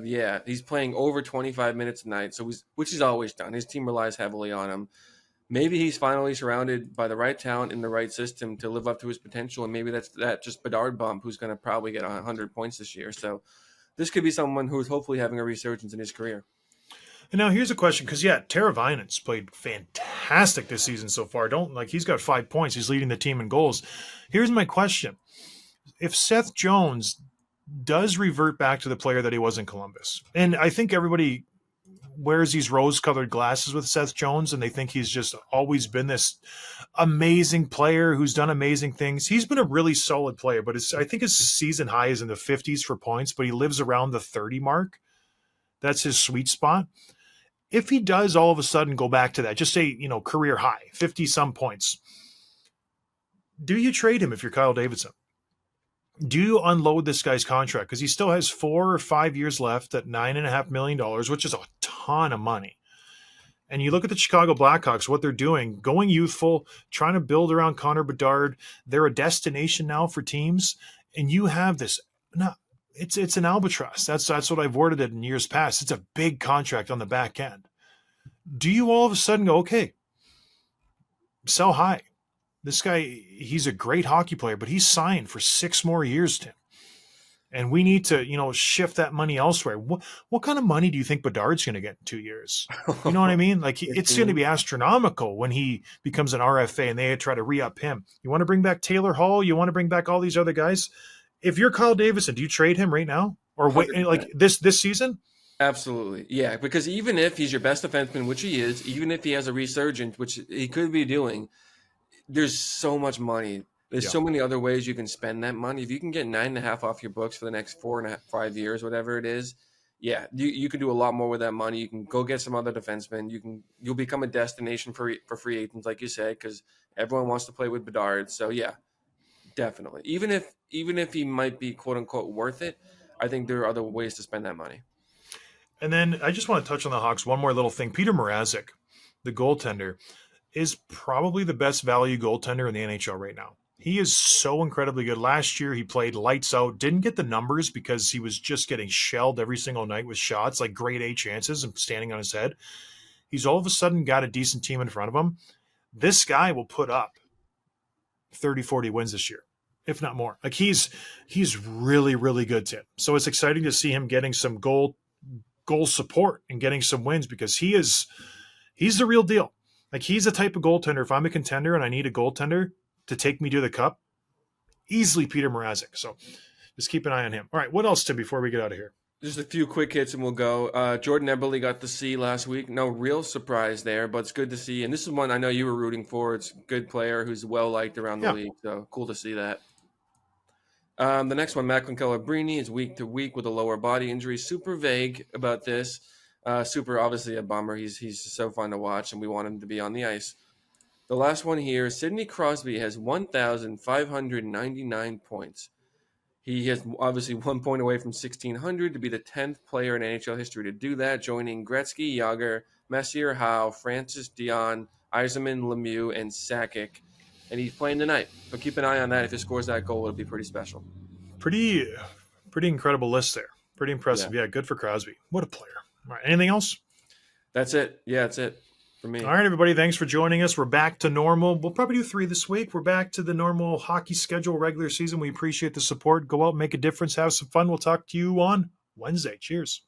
yeah. He's playing over 25 minutes a night, which he's always done. His team relies heavily on him. Maybe he's finally surrounded by the right talent in the right system to live up to his potential, and maybe that's that just Bedard bump who's going to probably get 100 points this year. So this could be someone who's hopefully having a resurgence in his career. And now here's a question, because Teravainen's played fantastic this season so far. He's got 5 points. He's leading the team in goals. Here's my question. If Seth Jones does revert back to the player that he was in Columbus, and I think everybody wears these rose-colored glasses with Seth Jones, and they think he's just always been this amazing player who's done amazing things. He's been a really solid player, but I think his season high is in the 50s for points, but he lives around the 30 mark. That's his sweet spot. If he does all of a sudden go back to that, just say, career high, 50-some points, do you trade him if you're Kyle Davidson? Do you unload this guy's contract? Because he still has 4 or 5 years left at $9.5 million, which is a ton of money. And you look at the Chicago Blackhawks, what they're doing, going youthful, trying to build around Connor Bedard. They're a destination now for teams. And you have this, it's an albatross. That's what I've worded it in years past. It's a big contract on the back end. Do you all of a sudden go, okay, sell high? This guy, he's a great hockey player, but he's signed for 6 more years, Tim. And we need to, shift that money elsewhere. What kind of money do you think Bedard's going to get in 2 years? You know what I mean? It's going to be astronomical when he becomes an RFA and they try to re-up him. You want to bring back Taylor Hall? You want to bring back all these other guys? If you're Kyle Davidson, do you trade him right now? Or wait, 100%. This season? Absolutely. Yeah, because even if he's your best defenseman, which he is, even if he has a resurgence, which he could be doing, there's so much money. There's so many other ways you can spend that money. If you can get 9.5 off your books for the next 5 years, whatever it is, you can do a lot more with that money. You can go get some other defensemen. You'll become a destination for free agents, like you said, because everyone wants to play with Bedard. So yeah, definitely. Even if he might be quote unquote worth it, I think there are other ways to spend that money. And then I just want to touch on the Hawks. One more little thing. Peter Mrazek, the goaltender, is probably the best value goaltender in the NHL right now. He is so incredibly good. Last year, he played lights out, didn't get the numbers because he was just getting shelled every single night with shots, like grade A chances and standing on his head. He's all of a sudden got a decent team in front of him. This guy will put up 30, 40 wins this year, if not more. He's really, really good, Tim. So it's exciting to see him getting some goal support and getting some wins because he's the real deal. He's the type of goaltender, if I'm a contender and I need a goaltender to take me to the cup, easily Peter Mrazek. So just keep an eye on him. All right, what else, Tim, before we get out of here? Just a few quick hits and we'll go. Jordan Eberle got the C last week. No real surprise there, but it's good to see. And this is one I know you were rooting for. It's a good player who's well-liked around the league, so cool to see that. The next one, Macklin Celebrini, is week to week with a lower body injury. Super vague about this. Super, obviously a bummer. He's so fun to watch, and we want him to be on the ice. The last one here, Sidney Crosby has 1,599 points. He is obviously 1 point away from 1,600 to be the 10th player in NHL history to do that, joining Gretzky, Yager, Messier, Howe, Francis Dion, Yzerman, Lemieux, and Sakic. And he's playing tonight. So keep an eye on that. If he scores that goal, it'll be pretty special. Pretty incredible list there. Pretty impressive. Yeah, good for Crosby. What a player. All right, anything else? That's it. Yeah, that's it for me. All right, everybody. Thanks for joining us. We're back to normal. We'll probably do 3 this week. We're back to the normal hockey schedule, regular season. We appreciate the support. Go out, make a difference, have some fun. We'll talk to you on Wednesday. Cheers.